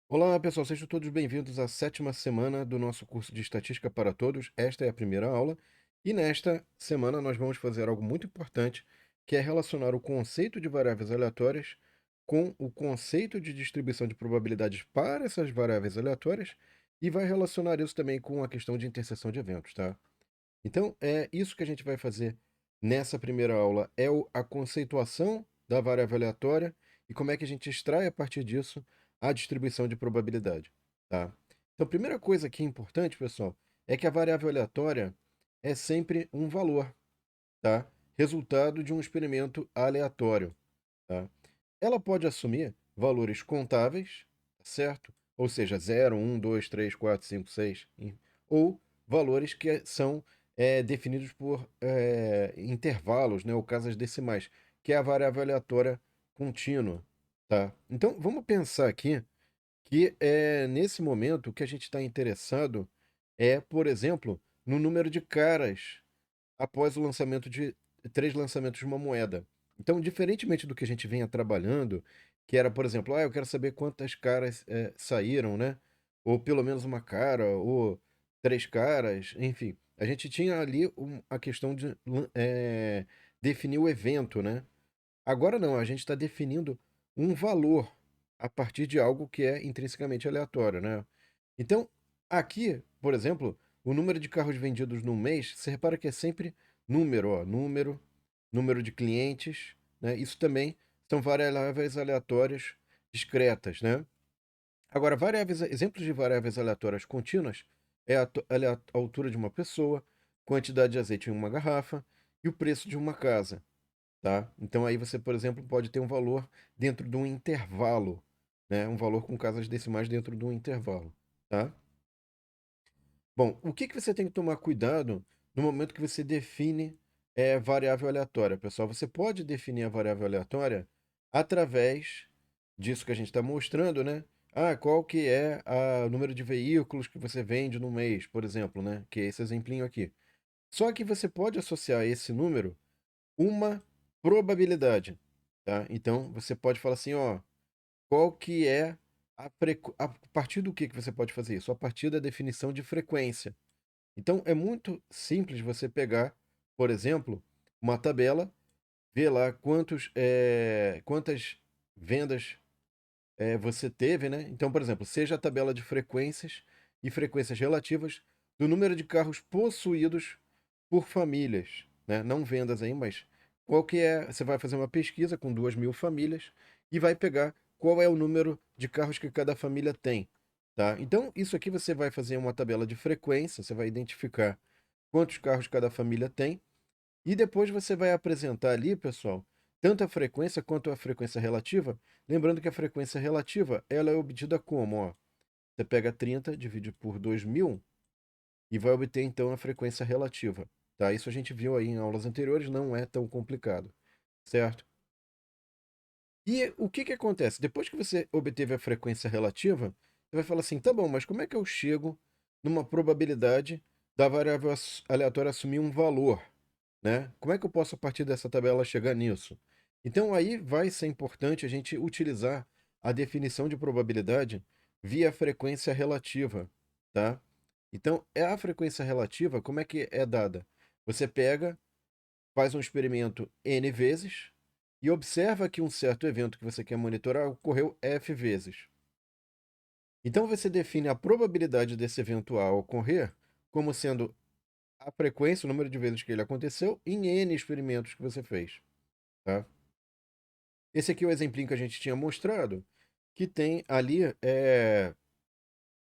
Olá, pessoal, sejam todos bem-vindos à sétima semana do nosso curso de Estatística para Todos. Esta é a primeira aula e nesta semana nós vamos fazer algo muito importante, que é relacionar o conceito de variáveis aleatórias com o conceito de distribuição de probabilidades para essas variáveis aleatórias e vai relacionar isso também com a questão de interseção de eventos, tá? Então, é isso que a gente vai fazer nessa primeira aula, é a conceituação da variável aleatória e como é que a gente extrai a partir disso a distribuição de probabilidade, tá? Então, a primeira coisa que é importante, pessoal, é que a variável aleatória é sempre um valor, tá? Resultado de um experimento aleatório, tá? Ela pode assumir valores contáveis, tá certo? Ou seja, 0, 1, 2, 3, 4, 5, 6, ou valores que são definidos por intervalos, né, ou casas decimais, que é a variável aleatória contínua, tá? Então, vamos pensar aqui que nesse momento o que a gente está interessado é, por exemplo, no número de caras após o lançamento de 3 lançamentos de uma moeda. Então, diferentemente do que a gente vinha trabalhando, que era, por exemplo, eu quero saber quantas caras saíram, né? Ou pelo menos uma cara, ou 3 caras, enfim. A gente tinha ali a questão de definir o evento, né? Agora não, a gente está definindo um valor a partir de algo que é intrinsecamente aleatório, né? Então, aqui, por exemplo, o número de carros vendidos no mês, você repara que é sempre número, ó, número de clientes, né? Isso também são variáveis aleatórias discretas, né? Agora, exemplos de variáveis aleatórias contínuas é a altura de uma pessoa, quantidade de azeite em uma garrafa e o preço de uma casa, tá? Então aí você, por exemplo, pode ter um valor dentro de um intervalo, né? Um valor com casas decimais dentro de um intervalo, tá? Bom, o que que você tem que tomar cuidado no momento que você define variável aleatória, pessoal? Você pode definir a variável aleatória através disso que a gente está mostrando, né? Qual que é o número de veículos que você vende no mês, por exemplo, né? Que é esse exemplinho aqui. Só que você pode associar a esse número uma probabilidade, tá? Então, você pode falar assim, ó, qual que é a partir do que você pode fazer isso? A partir da definição de frequência. Então é muito simples você pegar, por exemplo, uma tabela, ver lá quantas vendas você teve, né? Então, por exemplo, seja a tabela de frequências e frequências relativas do número de carros possuídos por famílias, né? Não vendas aí, mas qual que é? Você vai fazer uma pesquisa com 2.000 famílias e vai pegar qual é o número de carros que cada família tem, tá? Então, isso aqui você vai fazer uma tabela de frequência, você vai identificar quantos carros cada família tem e depois você vai apresentar ali, pessoal, tanto a frequência quanto a frequência relativa. Lembrando que a frequência relativa, ela é obtida como, ó, você pega 30, divide por 2.000 e vai obter então a frequência relativa, tá? Isso a gente viu aí em aulas anteriores, não é tão complicado, certo? E o que que acontece? Depois que você obteve a frequência relativa, você vai falar assim, tá bom, mas como é que eu chego numa probabilidade da variável aleatória assumir um valor, né? Como é que eu posso, a partir dessa tabela, chegar nisso? Então, aí vai ser importante a gente utilizar a definição de probabilidade via frequência relativa, tá? Então, é a frequência relativa, como é que é dada? Você pega, faz um experimento N vezes e observa que um certo evento que você quer monitorar ocorreu F vezes. Então, você define a probabilidade desse evento A ocorrer como sendo a frequência, o número de vezes que ele aconteceu, em N experimentos que você fez, tá? Esse aqui é o exemplinho que a gente tinha mostrado, que tem ali,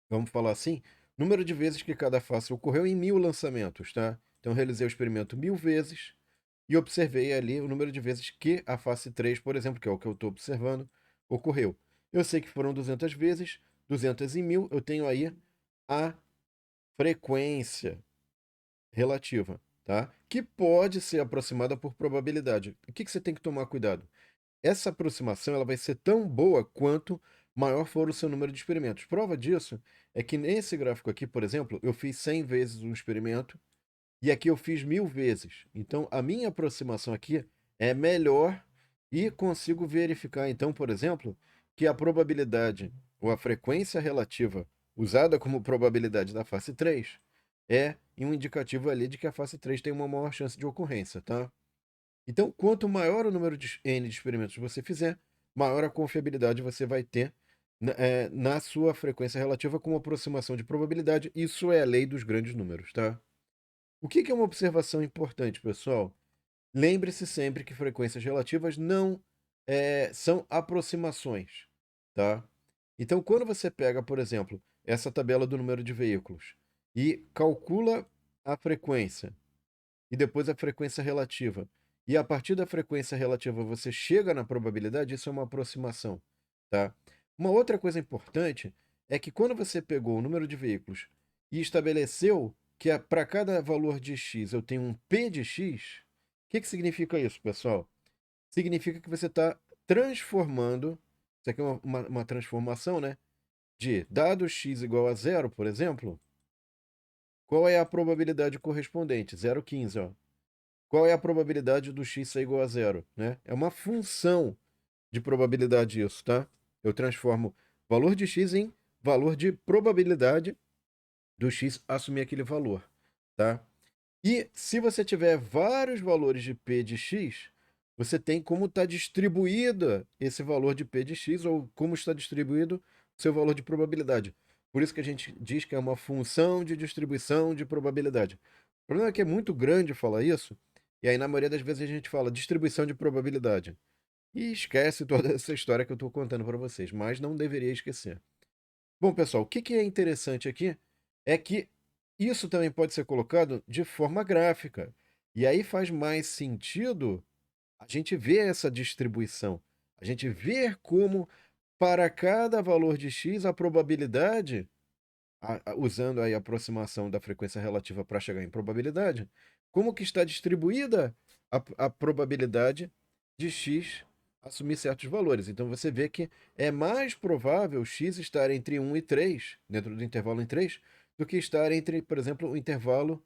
vamos falar assim, número de vezes que cada face ocorreu em 1.000 lançamentos, tá? Então, realizei o experimento 1.000 vezes e observei ali o número de vezes que a face 3, por exemplo, que é o que eu estou observando, ocorreu. Eu sei que foram 200 vezes, 200 em 1.000, eu tenho aí a frequência relativa, tá? Que pode ser aproximada por probabilidade. O que que você tem que tomar cuidado? Essa aproximação ela vai ser tão boa quanto maior for o seu número de experimentos. Prova disso é que nesse gráfico aqui, por exemplo, eu fiz 100 vezes um experimento e aqui eu fiz 1.000 vezes. Então, a minha aproximação aqui é melhor e consigo verificar, então, por exemplo, que a probabilidade ou a frequência relativa usada como probabilidade da face 3 é um indicativo ali de que a face 3 tem uma maior chance de ocorrência, tá? Então, quanto maior o número de N de experimentos você fizer, maior a confiabilidade você vai ter na sua frequência relativa com uma aproximação de probabilidade. Isso é a lei dos grandes números, tá? O que que é uma observação importante, pessoal? Lembre-se sempre que frequências relativas não são aproximações, tá? Então, quando você pega, por exemplo, essa tabela do número de veículos e calcula a frequência e depois a frequência relativa, e a partir da frequência relativa você chega na probabilidade, isso é uma aproximação, tá? Uma outra coisa importante é que quando você pegou o número de veículos e estabeleceu que para cada valor de x eu tenho um p de x, o que que significa isso, pessoal? Significa que você está transformando, isso aqui é uma transformação, né? De dado x igual a zero, por exemplo, qual é a probabilidade correspondente? 0,15, ó. Qual é a probabilidade do x ser igual a zero, né? É uma função de probabilidade isso, tá? Eu transformo valor de x em valor de probabilidade do x assumir aquele valor, tá? E se você tiver vários valores de p de x, você tem como está distribuída esse valor de p de x ou como está distribuído o seu valor de probabilidade. Por isso que a gente diz que é uma função de distribuição de probabilidade. O problema é que é muito grande falar isso, e aí na maioria das vezes a gente fala distribuição de probabilidade. E esquece toda essa história que eu estou contando para vocês, mas não deveria esquecer. Bom, pessoal, o que que é interessante aqui é que isso também pode ser colocado de forma gráfica. E aí faz mais sentido a gente ver essa distribuição. A gente ver como, para cada valor de x, a probabilidade, usando aí a aproximação da frequência relativa para chegar em probabilidade, como que está distribuída a probabilidade de x assumir certos valores. Então você vê que é mais provável x estar entre 1 e 3, dentro do intervalo em 3, do que estar entre, por exemplo, o intervalo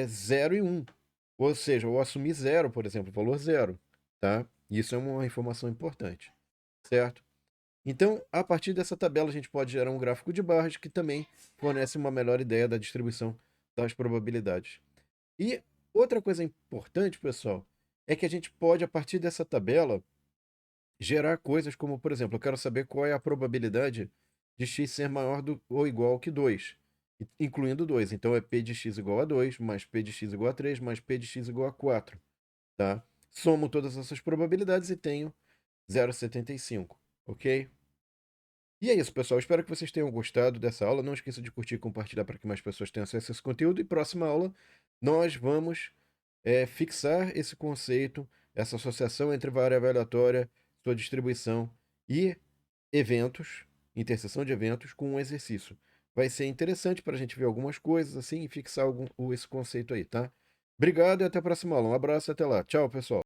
0 e 1. Ou seja, ou assumir zero, por exemplo, valor zero. Tá? Isso é uma informação importante, certo? Então, a partir dessa tabela, a gente pode gerar um gráfico de barras que também fornece uma melhor ideia da distribuição das probabilidades. E outra coisa importante, pessoal, é que a gente pode, a partir dessa tabela, gerar coisas como, por exemplo, eu quero saber qual é a probabilidade de x ser maior ou igual que 2, incluindo 2. Então, é p de x igual a 2, mais p de x igual a 3, mais p de x igual a 4. Tá? Somo todas essas probabilidades e tenho 0,75, ok? E é isso, pessoal. Espero que vocês tenham gostado dessa aula. Não esqueça de curtir e compartilhar para que mais pessoas tenham acesso a esse conteúdo. E próxima aula, nós vamos fixar esse conceito, essa associação entre variável aleatória, sua distribuição e eventos, interseção de eventos com um exercício. Vai ser interessante para a gente ver algumas coisas assim e fixar esse conceito aí, tá? Obrigado e até a próxima aula. Um abraço e até lá. Tchau, pessoal.